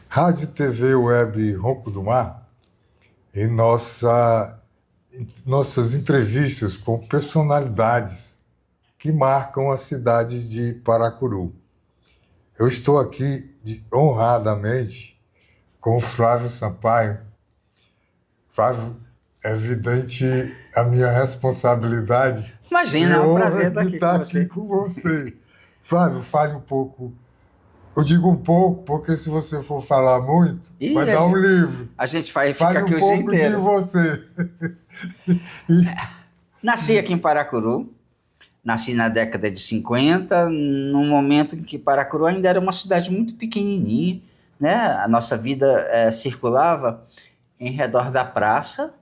Rádio, TV, Web Ronco do Mar, em nossas entrevistas com personalidades que marcam a cidade de Paracuru. Eu estou aqui honradamente com o Flávio Sampaio. Flávio, é evidente a minha responsabilidade Imagina, e é um honra prazer estar de aqui com estar aqui você. com você. Flávio, fale um pouco. Eu digo um pouco, porque se você for falar muito, vai E dar um livro. a gente vai ficar Fale aqui um o dia pouco de inteiro. você. E- Nasci aqui em Paracuru, nasci na década de 50, num momento em que Paracuru ainda era uma cidade muito pequenininha, né? A nossa vida circulava em redor da praça,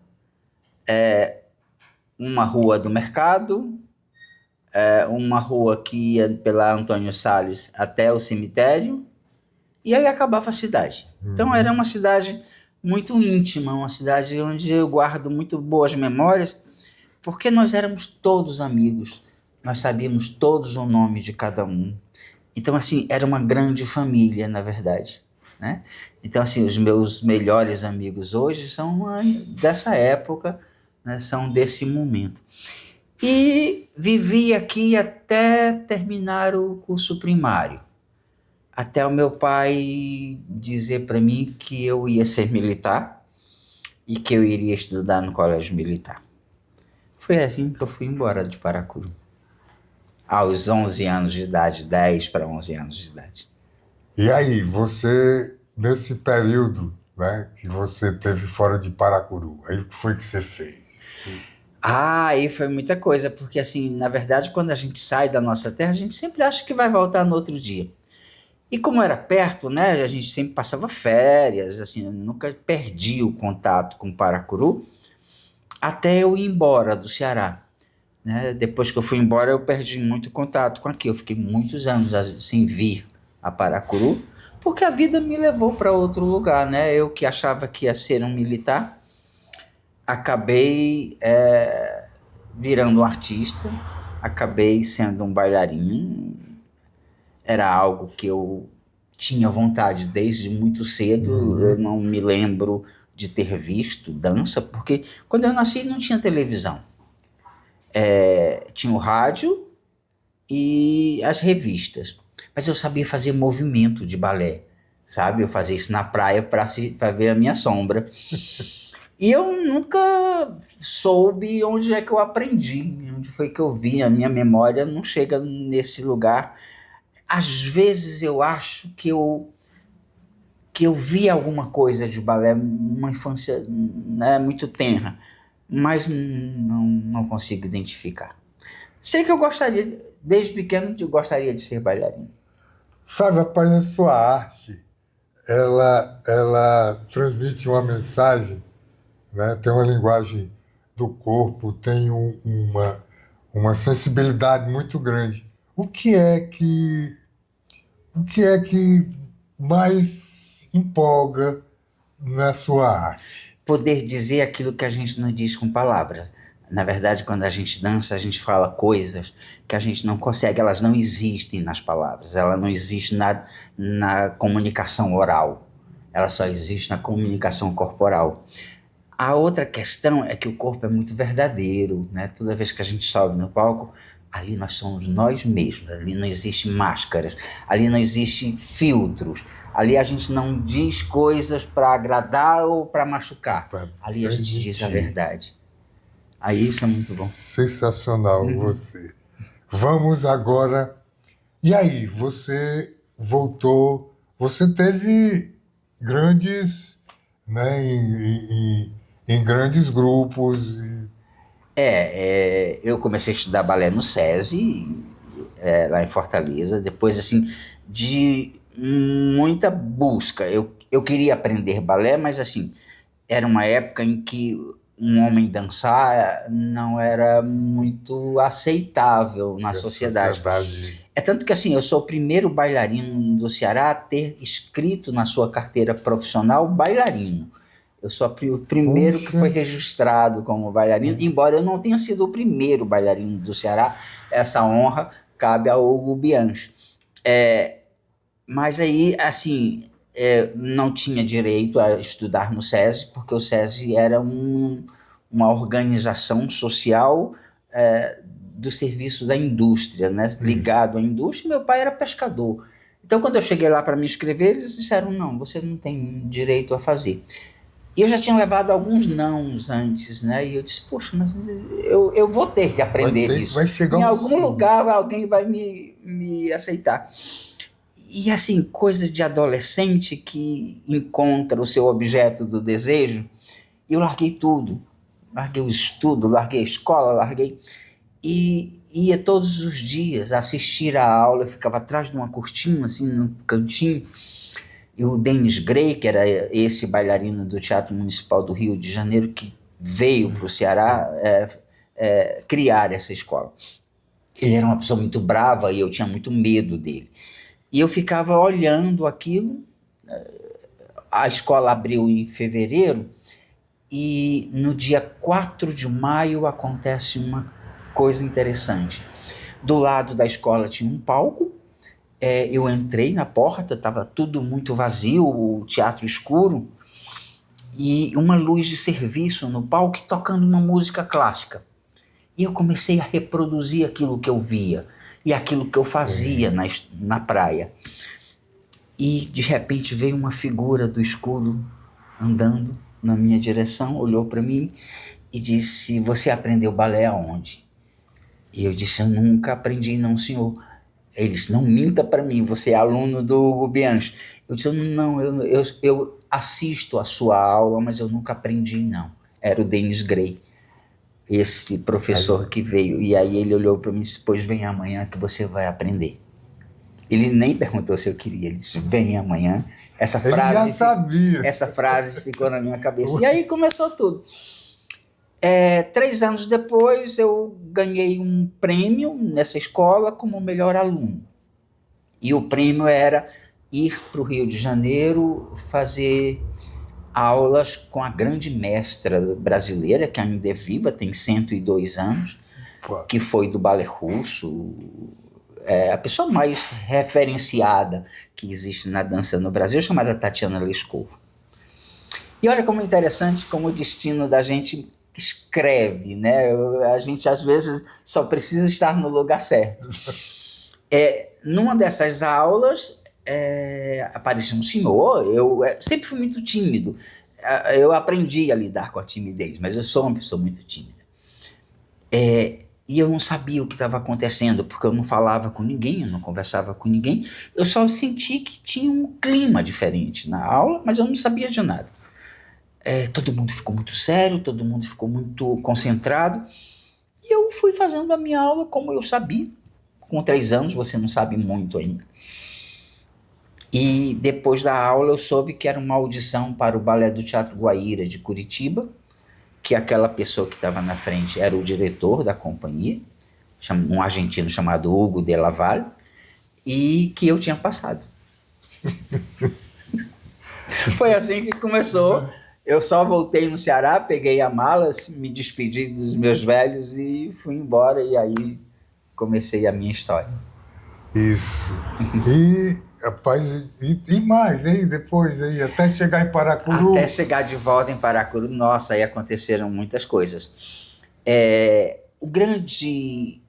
uma rua do mercado, uma rua que ia pela Antônio Salles até o cemitério, e aí acabava a cidade. Então era Uhum. uma cidade muito íntima, uma cidade onde eu guardo muito boas memórias, porque nós éramos todos amigos, nós sabíamos todos o nome de cada um. Então, assim, era uma grande família, na verdade, né? Então, assim, os meus melhores amigos hoje são dessa época, né? São desse momento. E vivi aqui até terminar o curso primário, até o meu pai dizer para mim que eu ia ser militar e que eu iria estudar no colégio militar. Foi assim que eu fui embora de Paracuru, aos 11 anos de idade, 10 para 11 anos de idade. E aí, você, nesse período, né, que você teve fora de Paracuru, aí o que foi que você fez? Ah, aí foi muita coisa, porque assim, na verdade, quando a gente sai da nossa terra, a gente sempre acha que vai voltar no outro dia. E como era perto, né, a gente sempre passava férias, assim, eu nunca perdi o contato com Paracuru, até eu ir embora do Ceará, né? Depois que eu fui embora, eu perdi muito contato com aqui. Eu fiquei muitos anos sem vir a Paracuru, porque a vida me levou para outro lugar, né? Eu que achava que ia ser um militar, acabei virando um artista, acabei sendo um bailarino. Era algo que eu tinha vontade desde muito cedo. Eu Uhum. não me lembro de ter visto dança, porque quando eu nasci não tinha televisão. Tinha o rádio e as revistas. Mas eu sabia fazer movimento de balé, sabe? Eu fazia isso na praia para ver a minha sombra. E eu nunca soube onde é que eu aprendi, onde foi que eu vi. A minha memória não chega nesse lugar. Às vezes eu acho que eu vi alguma coisa de balé, uma infância, né, muito tenra, mas não consigo identificar. Sei que eu gostaria, desde pequeno, eu gostaria de ser bailarino. Sabe, rapaz, a sua arte, ela transmite uma mensagem, né? Tem uma linguagem do corpo, tem uma sensibilidade muito grande. O que é que mais empolga na sua arte? Poder dizer aquilo que a gente não diz com palavras. Na verdade, quando a gente dança, a gente fala coisas que a gente não consegue, elas não existem nas palavras, ela não existe na comunicação oral, ela só existe na comunicação corporal. A outra questão é que o corpo é muito verdadeiro, né? Toda vez que a gente sobe no palco, ali nós somos nós mesmos, ali não existe máscaras, ali não existe filtros, ali a gente não diz coisas para agradar ou para machucar, Para ali a gente diz a transmitir. verdade. Aí isso é muito bom. Sensacional Uhum. você. Vamos agora. E aí, você voltou, você teve grandes, né, em grandes grupos. Eu comecei a estudar balé no SESI, lá em Fortaleza, depois assim, de muita busca. Eu queria aprender balé, mas assim, era uma época em que um homem dançar não era muito aceitável na Que a sociedade. sociedade. É tanto que assim, eu sou o primeiro bailarino do Ceará a ter escrito na sua carteira profissional bailarino. Eu sou o primeiro que Puxa, foi registrado como bailarino, embora eu não tenha sido o primeiro bailarino do Ceará, essa honra cabe ao Hugo Bianchi. Mas aí, assim, não tinha direito a estudar no SESI, porque o SESI era uma organização social do serviço da indústria, né? Ligado à indústria. Meu pai era pescador. Então, quando eu cheguei lá para me inscrever, eles disseram, não, você não tem direito a fazer. E eu já tinha levado alguns nãos antes, né? E eu disse, poxa, mas eu vou ter que aprender isso. Vai chegar em algum lugar alguém vai me aceitar. E assim, coisa de adolescente que encontra o seu objeto do desejo, eu larguei tudo. Larguei o estudo, larguei a escola, larguei... E ia todos os dias assistir a aula, eu ficava atrás de uma cortina, assim, no cantinho, e o Denis Gray, que era esse bailarino do Teatro Municipal do Rio de Janeiro, que veio para o Ceará criar essa escola. Ele era uma pessoa muito brava e eu tinha muito medo dele. E eu ficava olhando aquilo. A escola abriu em fevereiro e no dia 4 de maio acontece uma coisa interessante. Do lado da escola tinha um palco. Eu entrei na porta, estava tudo muito vazio, o teatro escuro, e uma luz de serviço no palco tocando uma música clássica. E eu comecei a reproduzir aquilo que eu via e aquilo que eu fazia na praia. E de repente veio uma figura do escuro andando na minha direção, olhou para mim e disse, você aprendeu balé aonde? E eu disse, eu nunca aprendi não, senhor. Ele disse, não minta para mim, você é aluno do Hugo Bianchi. Eu disse, não, eu assisto a sua aula, mas eu nunca aprendi não. Era o Denis Gray, esse professor que veio. E aí ele olhou para mim e disse, pois vem amanhã que você vai aprender. Ele nem perguntou se eu queria, ele disse, vem amanhã. Ele já sabia. Essa frase ficou na minha cabeça. E aí começou tudo. 3 anos depois, eu ganhei um prêmio nessa escola como melhor aluno. E o prêmio era ir para o Rio de Janeiro fazer aulas com a grande mestra brasileira, que ainda é viva, tem 102 anos, que foi do balé russo, a pessoa mais referenciada que existe na dança no Brasil, chamada Tatiana Leskova. E olha como é interessante como o destino da gente escreve, né? A gente às vezes só precisa estar no lugar certo. Numa dessas aulas apareceu um senhor. Eu sempre fui muito tímido. Eu aprendi a lidar com a timidez, mas eu sou uma pessoa muito tímida. E eu não sabia o que estava acontecendo, porque eu não falava com ninguém, eu não conversava com ninguém. Eu só senti que tinha um clima diferente na aula, mas eu não sabia de nada. Todo mundo ficou muito sério, todo mundo ficou muito concentrado. E eu fui fazendo a minha aula como eu sabia. Com 3 anos você não sabe muito ainda. E depois da aula eu soube que era uma audição para o Balé do Teatro Guaíra de Curitiba, que aquela pessoa que estava na frente era o diretor da companhia, um argentino chamado Hugo de la Valle, e que eu tinha passado. Foi assim que começou. Eu só voltei no Ceará, peguei a mala, me despedi dos meus velhos e fui embora, e aí comecei a minha história. Isso. E, rapaz, e mais, hein? Depois, aí, até chegar em Paracuru. Até chegar de volta em Paracuru, nossa, aí aconteceram muitas coisas. O grande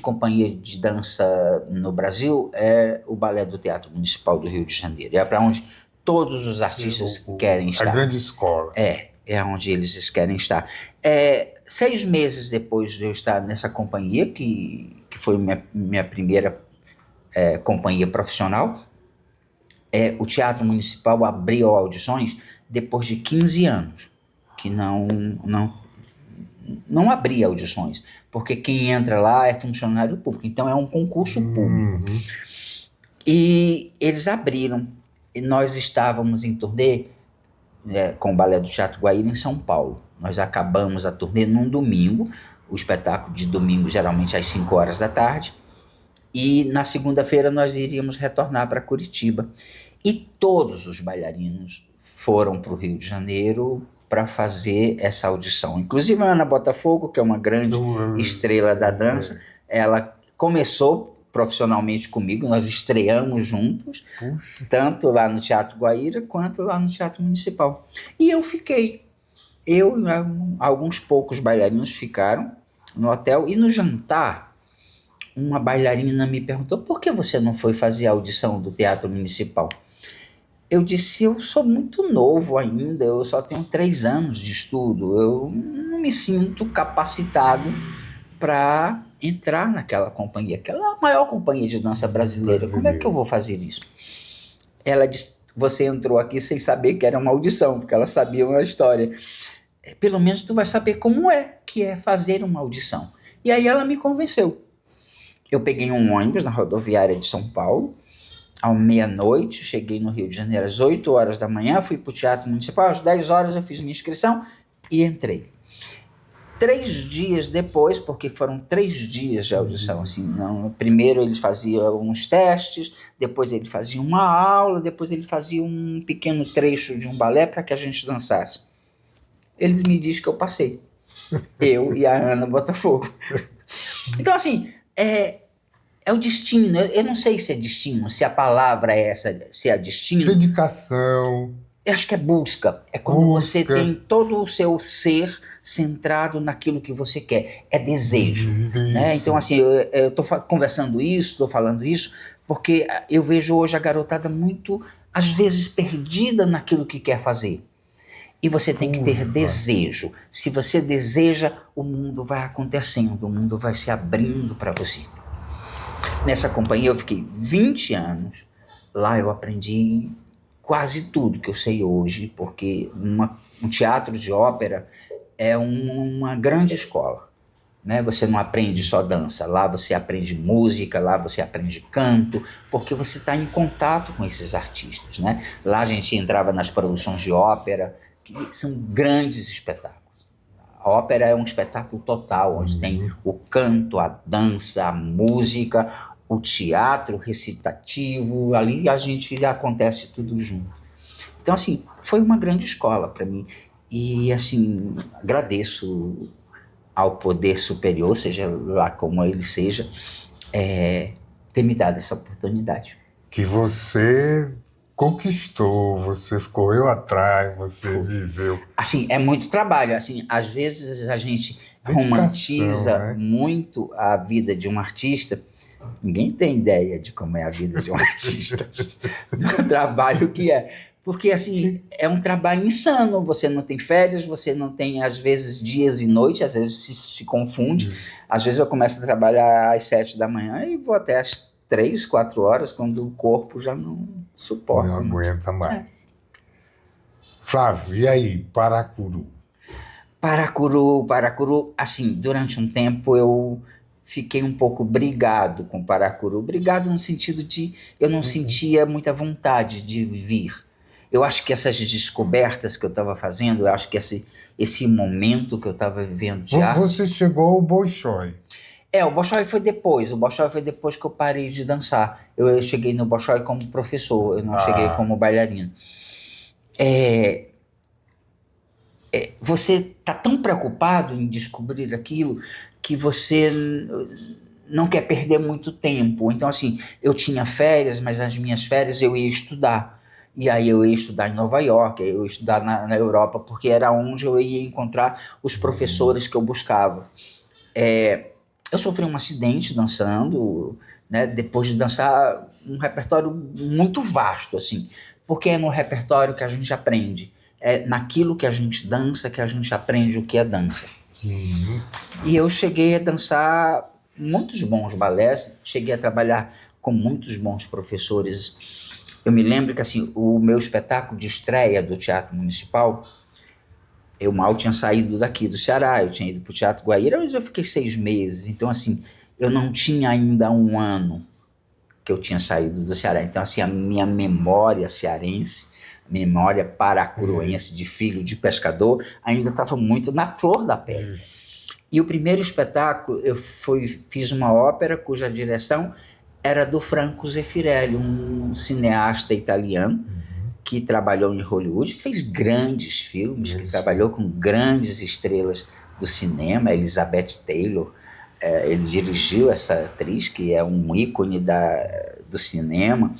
companhia de dança no Brasil é o Balé do Teatro Municipal do Rio de Janeiro. É para onde todos os artistas querem estar. A grande escola. É onde eles querem estar. 6 meses depois de eu estar nessa companhia, que foi minha primeira companhia profissional, o Teatro Municipal abriu audições depois de 15 anos, que não abria audições, porque quem entra lá é funcionário público, então é um concurso público. E eles abriram, e nós estávamos em turnê com o Balé do Teatro Guaíra em São Paulo. Nós acabamos a turnê num domingo, o espetáculo de domingo geralmente às 5 horas da tarde, e na segunda-feira nós iríamos retornar para Curitiba. E todos os bailarinos foram para o Rio de Janeiro para fazer essa audição. Inclusive a Ana Botafogo, que é uma grande estrela da dança, ela começou profissionalmente comigo, nós estreamos juntos, Puxa, tanto lá no Teatro Guaíra quanto lá no Teatro Municipal. E eu fiquei. Eu e alguns poucos bailarinos ficaram no hotel, e no jantar, uma bailarina me perguntou: por que você não foi fazer a audição do Teatro Municipal? Eu disse: eu sou muito novo ainda, eu só tenho 3 anos de estudo, eu não me sinto capacitado para entrar naquela companhia, aquela é a maior companhia de dança brasileira. Como é que eu vou fazer isso? Ela disse: você entrou aqui sem saber que era uma audição, porque ela sabia uma história. Pelo menos tu vai saber como é que é fazer uma audição. E aí ela me convenceu. Eu peguei um ônibus na rodoviária de São Paulo, à meia-noite, cheguei no Rio de Janeiro às 8 horas da manhã, fui para o Teatro Municipal, às 10 horas eu fiz minha inscrição e entrei. 3 dias depois, porque foram 3 dias de audição, assim, não, primeiro ele fazia uns testes, depois ele fazia uma aula, depois ele fazia um pequeno trecho de um balé para que a gente dançasse. Ele me disse que eu passei. Eu e a Ana Botafogo. Então, assim, é o destino. Eu não sei se é destino, se a palavra é essa, se é destino. dedicação. Eu acho que é busca. É quando você tem todo o seu ser centrado naquilo que você quer. É desejo. Né? Então, assim, eu estou conversando isso, estou falando isso, porque eu vejo hoje a garotada muito, às vezes, perdida naquilo que quer fazer. E você tem que ter desejo. Se você deseja, o mundo vai acontecendo, o mundo vai se abrindo para você. Nessa companhia eu fiquei 20 anos. Lá eu aprendi quase tudo que eu sei hoje, porque um teatro de ópera é uma grande escola. Né? Você não aprende só dança, lá você aprende música, lá você aprende canto, porque você está em contato com esses artistas. Né? Lá a gente entrava nas produções de ópera, que são grandes espetáculos. A ópera é um espetáculo total, onde tem o canto, a dança, a música, o teatro recitativo, ali a gente acontece tudo junto. Então, assim, foi uma grande escola para mim. E, assim, agradeço ao poder superior, seja lá como ele seja, ter me dado essa oportunidade. Que você conquistou, você ficou eu atrás, você viveu. Assim, é muito trabalho. Assim, às vezes a gente Dedicação, romantiza, né? Muito a vida de um artista. Ninguém tem ideia de como é a vida de um artista, do trabalho que é. Porque, assim, é um trabalho insano. Você não tem férias, você não tem, às vezes, dias e noites, às vezes se confunde. Às vezes eu começo a trabalhar às 7 da manhã e vou até às 3, 4 horas, quando o corpo já não suporta. Não aguenta mais. Flávio, e aí, Paracuru? Paracuru, assim, durante um tempo eu fiquei um pouco brigado com Paracuru. Brigado no sentido de eu não sentia muita vontade de vir. Eu acho que essas descobertas que eu estava fazendo, eu acho que esse momento que eu estava vivendo de arte... Você chegou ao Bolshoi. O Bolshoi foi depois. O Bolshoi foi depois que eu parei de dançar. Eu cheguei no Bolshoi como professor, eu não cheguei como bailarino. Você está tão preocupado em descobrir aquilo que você não quer perder muito tempo. Então, assim, eu tinha férias, mas nas minhas férias eu ia estudar. E aí eu ia estudar em Nova York, eu ia estudar na Europa, porque era onde eu ia encontrar os professores que eu buscava. Eu sofri um acidente dançando, né? Depois de dançar um repertório muito vasto, assim, porque é no repertório que a gente aprende. É naquilo que a gente dança que a gente aprende o que é dança. E eu cheguei a dançar muitos bons balés, cheguei a trabalhar com muitos bons professores. Eu me lembro que, assim, o meu espetáculo de estreia do Teatro Municipal, eu mal tinha saído daqui do Ceará, eu tinha ido para o Teatro Guaíra, mas eu fiquei 6 meses. Então, assim, eu não tinha ainda 1 ano que eu tinha saído do Ceará. Então, assim, a minha memória cearense, memória paracuruense de filho de pescador, ainda estava muito na flor da pele. E o primeiro espetáculo, eu fiz uma ópera cuja direção era do Franco Zeffirelli, um cineasta italiano que trabalhou em Hollywood, que fez grandes filmes, que trabalhou com grandes estrelas do cinema, Elizabeth Taylor, Ele dirigiu essa atriz, que é um ícone do cinema.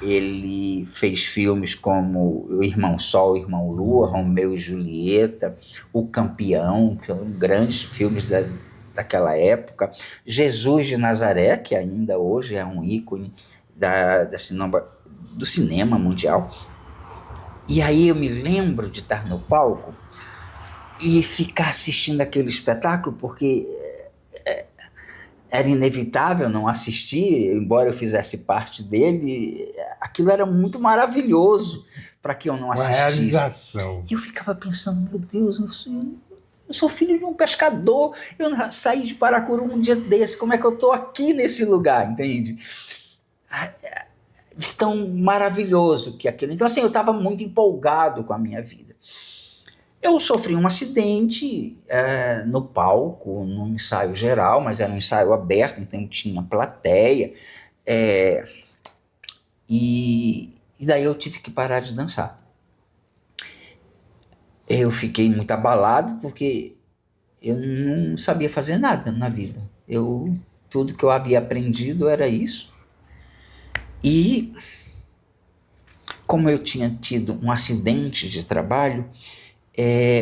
Ele fez filmes como O Irmão Sol, O Irmão Lua, Romeu e Julieta, O Campeão, que são grandes filmes daquela época. Jesus de Nazaré, que ainda hoje é um ícone do cinema mundial. E aí eu me lembro de estar no palco e ficar assistindo aquele espetáculo, porque era inevitável não assistir, embora eu fizesse parte dele. Aquilo era muito maravilhoso para que eu não assistisse. Uma realização. E eu ficava pensando, meu Deus, eu sou filho de um pescador, eu saí de Paracuru um dia desse, como é que eu estou aqui nesse lugar, entende? De tão maravilhoso que aquilo. Então, assim, eu estava muito empolgado com a minha vida. Eu sofri um acidente no palco, num ensaio geral, mas era um ensaio aberto, então tinha plateia. E daí eu tive que parar de dançar. Eu fiquei muito abalado porque eu não sabia fazer nada na vida. Tudo que eu havia aprendido era isso. E como eu tinha tido um acidente de trabalho,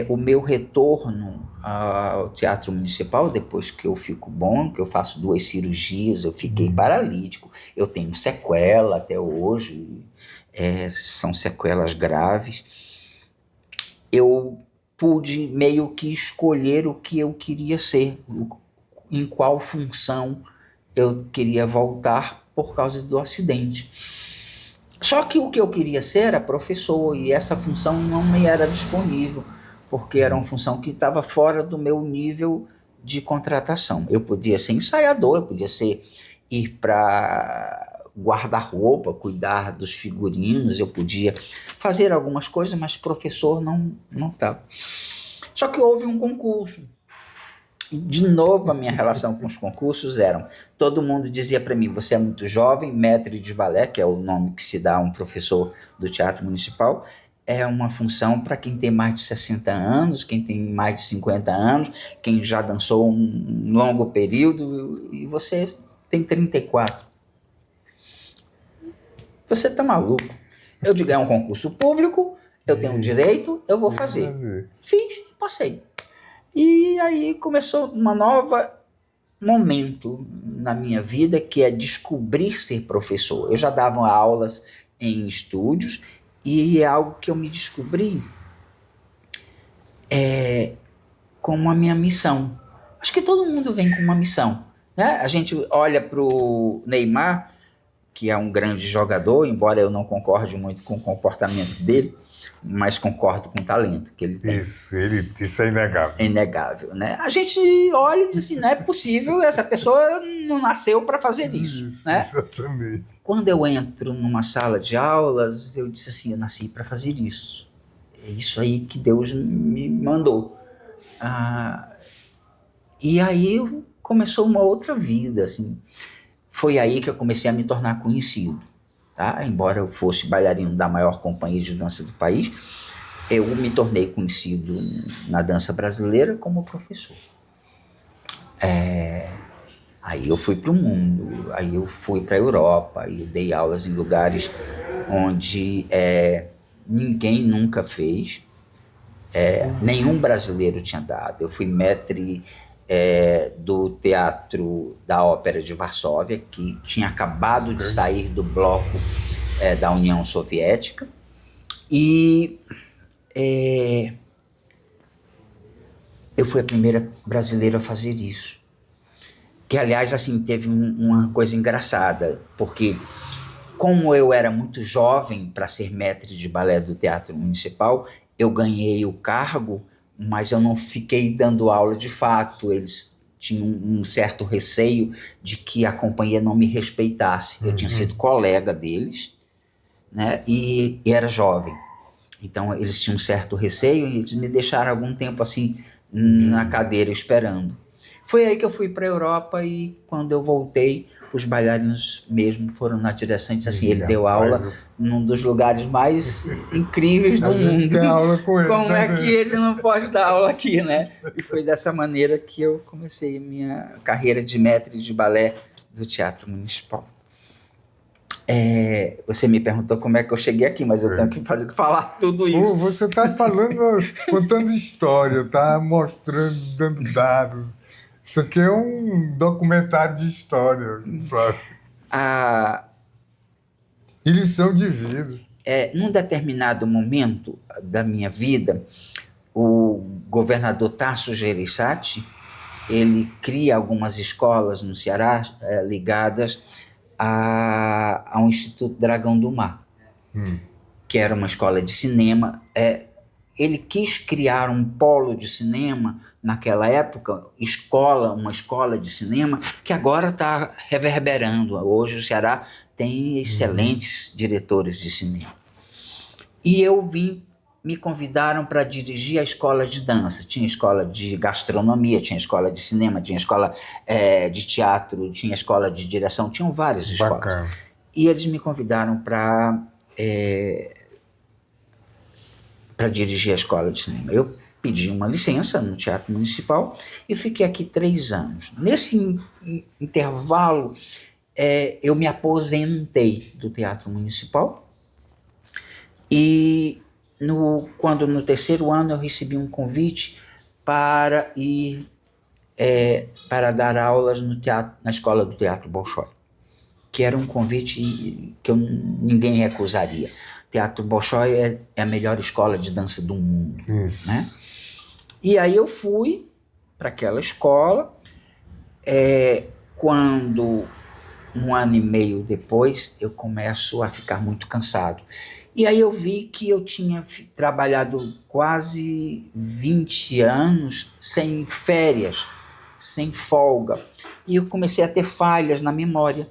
o meu retorno ao Teatro Municipal, depois que eu fico bom, que eu faço 2 cirurgias, eu fiquei paralítico, eu tenho sequela até hoje, são sequelas graves. Eu pude meio que escolher o que eu queria ser, em qual função eu queria voltar por causa do acidente. Só que o que eu queria ser era professor, e essa função não me era disponível, porque era uma função que estava fora do meu nível de contratação. Eu podia ser ensaiador, eu podia ir para guarda-roupa, cuidar dos figurinos, eu podia fazer algumas coisas, mas professor não estava. Só que houve um concurso. E, de novo, a minha relação com os concursos todo mundo dizia para mim, você é muito jovem, maître de ballet, que é o nome que se dá a um professor do Teatro Municipal, é uma função para quem tem mais de 60 anos, quem tem mais de 50 anos, quem já dançou um longo período, e você tem 34. Você tá maluco? Eu digo, é um concurso público, eu tenho direito, eu vou fazer. Fiz, passei. E aí começou um novo momento na minha vida, que é descobrir ser professor. Eu já dava aulas em estúdios, e é algo que eu me descobri como a minha missão. Acho que todo mundo vem com uma missão, né? A gente olha para o Neymar, que é um grande jogador, embora eu não concorde muito com o comportamento dele, mas concordo com o talento que ele tem. Isso é inegável. É inegável, né? A gente olha e diz assim, não é possível, essa pessoa não nasceu para fazer isso, né? Exatamente. Quando eu entro numa sala de aulas, eu disse assim, eu nasci para fazer isso. É isso aí que Deus me mandou. E aí começou uma outra vida, assim. Foi aí que eu comecei a me tornar conhecido. Tá? Embora eu fosse bailarino da maior companhia de dança do país, eu me tornei conhecido na dança brasileira como professor. Aí eu fui para o mundo, aí eu fui para a Europa, aí eu dei aulas em lugares onde ninguém nunca fez, nenhum brasileiro tinha dado. Eu fui maître do Teatro da Ópera de Varsóvia, que tinha acabado de sair do bloco da União Soviética, e eu fui a primeira brasileira a fazer isso. Que, aliás, assim, teve uma coisa engraçada, porque como eu era muito jovem para ser maître de balé do Teatro Municipal, eu ganhei o cargo, mas eu não fiquei dando aula de fato. Eles tinham um certo receio de que a companhia não me respeitasse. Eu tinha sido colega deles, né, e era jovem. Então, eles tinham um certo receio e eles me deixaram algum tempo assim na cadeira esperando. Foi aí que eu fui para a Europa e quando eu voltei, os bailarinos mesmo foram na direção e disseram assim, ele deu aula num dos lugares mais incríveis do mundo. Tem aula com ele Como é também. que ele não pode dar aula aqui, né? E foi dessa maneira que eu comecei minha carreira de maître de balé do Teatro Municipal. Você me perguntou como é que eu cheguei aqui, mas eu tenho que falar tudo isso. Você está falando, contando história, está mostrando, dando dados. Isso aqui é um documentário de história, Flávio. E lição de vida. Num determinado momento da minha vida, o governador Tasso Gereissati, ele cria algumas escolas no Ceará ligadas ao Instituto Dragão do Mar, que era uma escola de cinema. Ele quis criar um polo de cinema naquela época, uma escola de cinema, que agora está reverberando. Hoje o Ceará tem excelentes diretores de cinema. E me convidaram para dirigir a escola de dança. Tinha escola de gastronomia, tinha escola de cinema, tinha escola de teatro, tinha escola de direção, tinham várias escolas. Bacana. E eles me convidaram para dirigir a escola de cinema. Eu pedi uma licença no Teatro Municipal e fiquei aqui 3 anos. Nesse intervalo, eu me aposentei do Teatro Municipal e quando no 3º ano eu recebi um convite para ir para dar aulas na escola do Teatro Bolshoi, que era um convite que ninguém recusaria. O Teatro Bolshoi é a melhor escola de dança do mundo. Isso. Né? E aí eu fui para aquela escola, quando 1 ano e meio depois eu começo a ficar muito cansado. E aí eu vi que eu tinha trabalhado quase 20 anos sem férias, sem folga. E eu comecei a ter falhas na memória.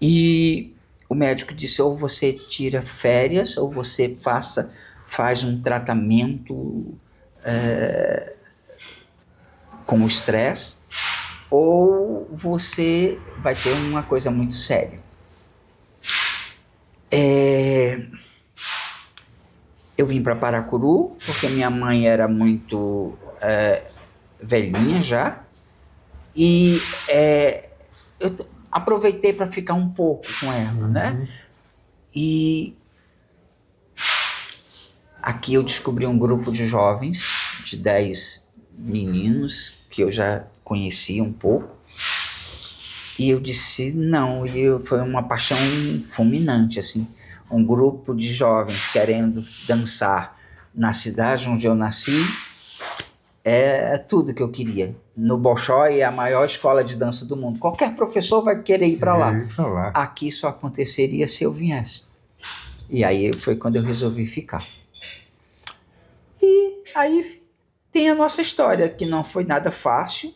E o médico disse, ou você tira férias, ou você faz um tratamento com o estresse, ou você vai ter uma coisa muito séria. Eu vim para Paracuru, porque minha mãe era muito velhinha já, e eu aproveitei para ficar um pouco com ela, né? E aqui eu descobri um grupo de jovens, de 10 meninos, que eu já conhecia um pouco, e eu disse não, foi uma paixão fulminante, assim, um grupo de jovens querendo dançar na cidade onde eu nasci, é tudo que eu queria. No Bolshoi é a maior escola de dança do mundo. Qualquer professor vai querer ir para lá. Aqui só aconteceria se eu viesse. E aí foi quando eu resolvi ficar. E aí tem a nossa história, que não foi nada fácil,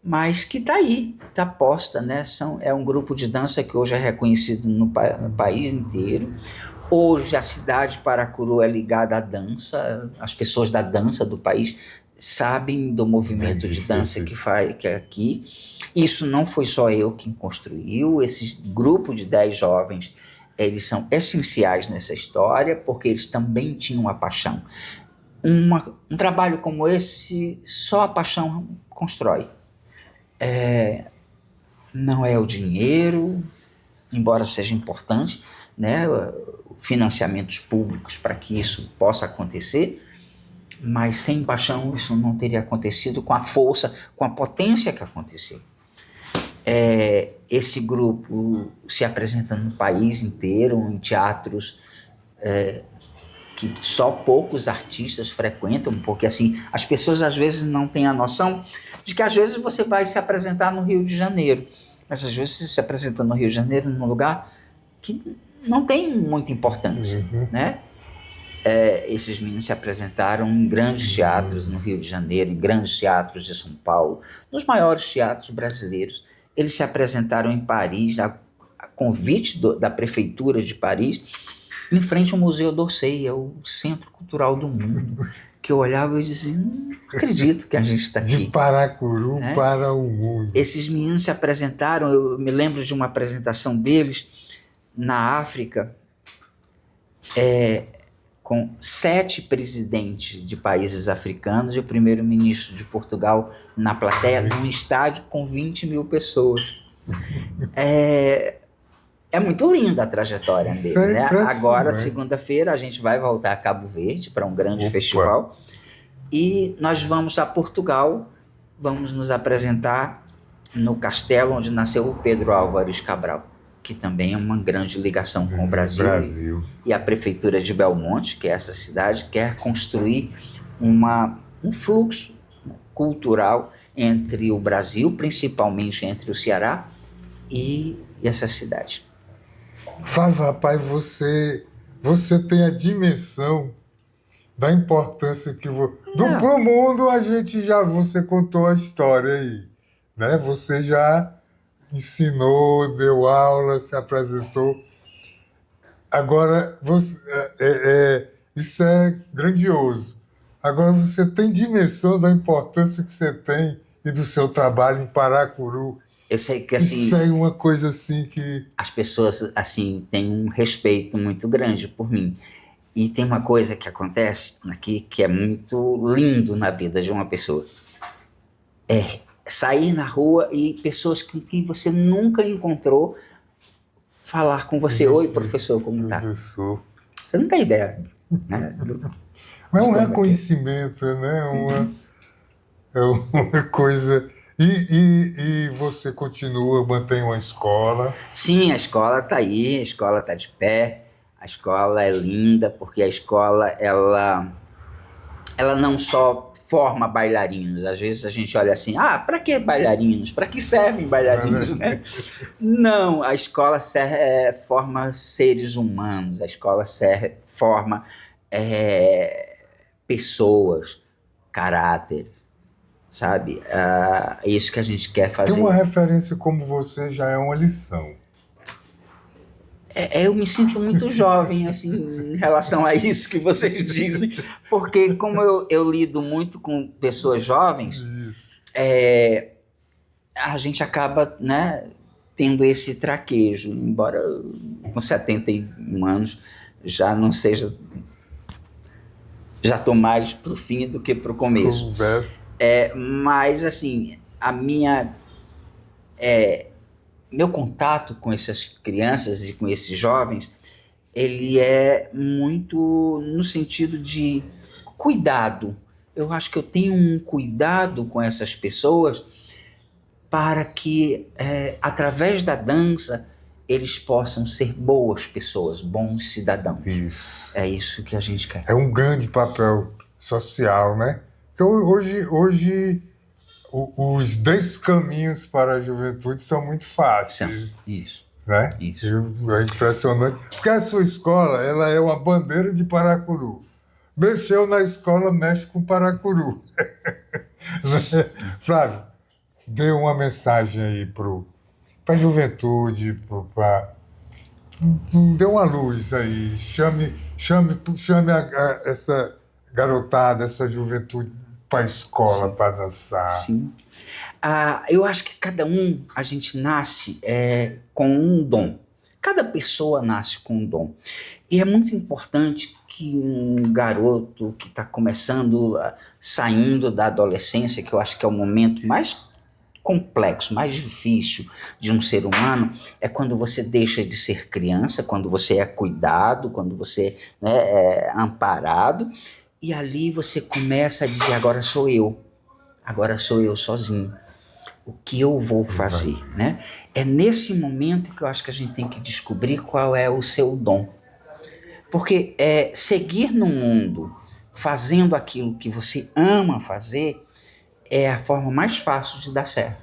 mas que está aí, está posta, né? É um grupo de dança que hoje é reconhecido no país inteiro. Hoje a cidade de Paracuru é ligada à dança, as pessoas da dança do país sabem do movimento de dança que é aqui. Isso não foi só eu quem construiu, esse grupo de 10 jovens, eles são essenciais nessa história, porque eles também tinham a paixão. Um trabalho como esse, só a paixão constrói. Não é o dinheiro, embora seja importante, né, financiamentos públicos para que isso possa acontecer, mas sem paixão isso não teria acontecido com a força, com a potência que aconteceu. Esse grupo se apresenta no país inteiro, em teatros que só poucos artistas frequentam, porque assim, as pessoas às vezes não têm a noção de que às vezes você vai se apresentar no Rio de Janeiro, mas às vezes você se apresenta no Rio de Janeiro num lugar que não tem muita importância, né? Esses meninos se apresentaram em grandes teatros no Rio de Janeiro, em grandes teatros de São Paulo, nos maiores teatros brasileiros. Eles se apresentaram em Paris, a convite da prefeitura de Paris, em frente ao Museu d'Orsay, é o centro cultural do mundo, que eu olhava e dizia, não acredito que a gente está De aqui. Paracuru Né? para o mundo. Esses meninos se apresentaram, eu me lembro de uma apresentação deles na África, com 7 presidentes de países africanos e o primeiro-ministro de Portugal na plateia, num estádio com 20 mil pessoas. É muito linda a trajetória Isso dele, é né? impressionante. Agora, segunda-feira, a gente vai voltar a Cabo Verde para um grande Opa. festival e nós vamos a Portugal, vamos nos apresentar no castelo onde nasceu o Pedro Álvares Cabral, que também é uma grande ligação com o Brasil. E a prefeitura de Belmonte, que é essa cidade, quer construir um fluxo cultural entre o Brasil, principalmente entre o Ceará e essa cidade. Flávio, rapaz, você tem a dimensão da importância que pro mundo você contou a história aí, né? Você já ensinou, deu aula, se apresentou. Agora, isso é grandioso. Agora, você tem dimensão da importância que você tem e do seu trabalho em Paracuru. Eu sei que, assim, isso é uma coisa assim que... As pessoas, assim, têm um respeito muito grande por mim. E tem uma coisa que acontece aqui que é muito lindo na vida de uma pessoa. É sair na rua e pessoas com quem você nunca encontrou falar com você. Oi, professor, como tá? Professor. Você não tem ideia, né? Mas é um reconhecimento, né? É uma coisa... E você continua, mantém uma escola? Sim, a escola está aí, a escola está de pé, a escola é linda, porque a escola, ela não só forma bailarinos. Às vezes a gente olha assim, para que bailarinos? Para que servem bailarinos? Né? Não, a escola forma seres humanos, a escola forma pessoas, caráteres. Sabe? É isso que a gente quer fazer. Ter uma referência como você já é uma lição. Eu me sinto muito jovem, assim, em relação a isso que vocês dizem, porque como eu lido muito com pessoas jovens, a gente acaba, né, tendo esse traquejo, embora com 71 anos já não seja... Já estou mais para o fim do que para o começo. Conversa. Mas, assim, meu contato com essas crianças e com esses jovens, ele é muito no sentido de cuidado. Eu acho que eu tenho um cuidado com essas pessoas para que, através da dança, eles possam ser boas pessoas, bons cidadãos. Isso. É isso que a gente quer. É um grande papel social, né? Então, hoje os 10 caminhos para a juventude são muito fáceis. Isso. Né? Isso. É impressionante. Porque a sua escola, ela é uma bandeira de Paracuru. Mexeu na escola, mexe com Paracuru. Flávio, dê uma mensagem aí para a juventude, dê uma luz aí, chame essa garotada, essa juventude para a escola, para dançar. Sim. Eu acho que cada um, a gente nasce com um dom. Cada pessoa nasce com um dom. E é muito importante que um garoto que está começando, saindo da adolescência, que eu acho que é o momento mais complexo, mais difícil de um ser humano, é quando você deixa de ser criança, quando você é cuidado, quando você é amparado, e ali você começa a dizer, agora sou eu sozinho. O que eu vou fazer, né? É nesse momento que eu acho que a gente tem que descobrir qual é o seu dom. Porque seguir no mundo fazendo aquilo que você ama fazer é a forma mais fácil de dar certo.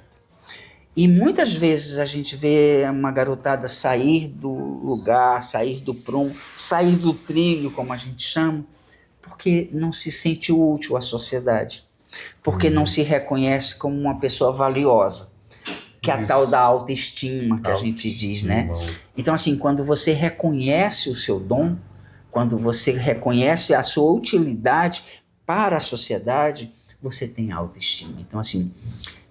E muitas vezes a gente vê uma garotada sair do lugar, sair do prumo, sair do trilho, como a gente chama, porque não se sente útil à sociedade. Porque não se reconhece como uma pessoa valiosa, que é a tal da autoestima que a gente diz, né? Então, assim, quando você reconhece o seu dom, quando você reconhece a sua utilidade, para a sociedade, você tem autoestima. Então, assim,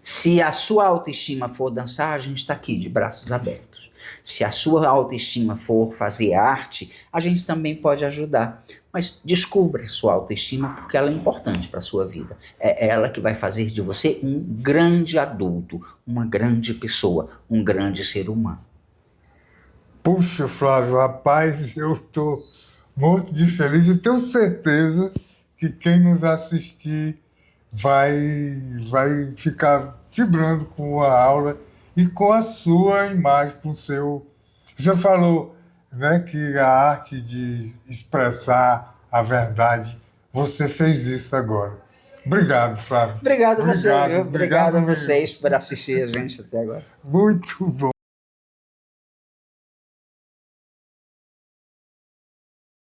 se a sua autoestima for dançar, a gente está aqui de braços abertos. Se a sua autoestima for fazer arte, a gente também pode ajudar. Mas descubra a sua autoestima porque ela é importante para a sua vida. É ela que vai fazer de você um grande adulto, uma grande pessoa, um grande ser humano. Puxa, Flávio, rapaz, eu estou muito de feliz e tenho certeza que quem nos assistir vai ficar vibrando com a aula e com a sua imagem, com o seu... Você falou, né, que a arte de expressar a verdade, você fez isso agora. Obrigado, Flávio. Obrigado a você, viu? Obrigado a mesmo. vocês por assistir a gente até agora. Muito bom.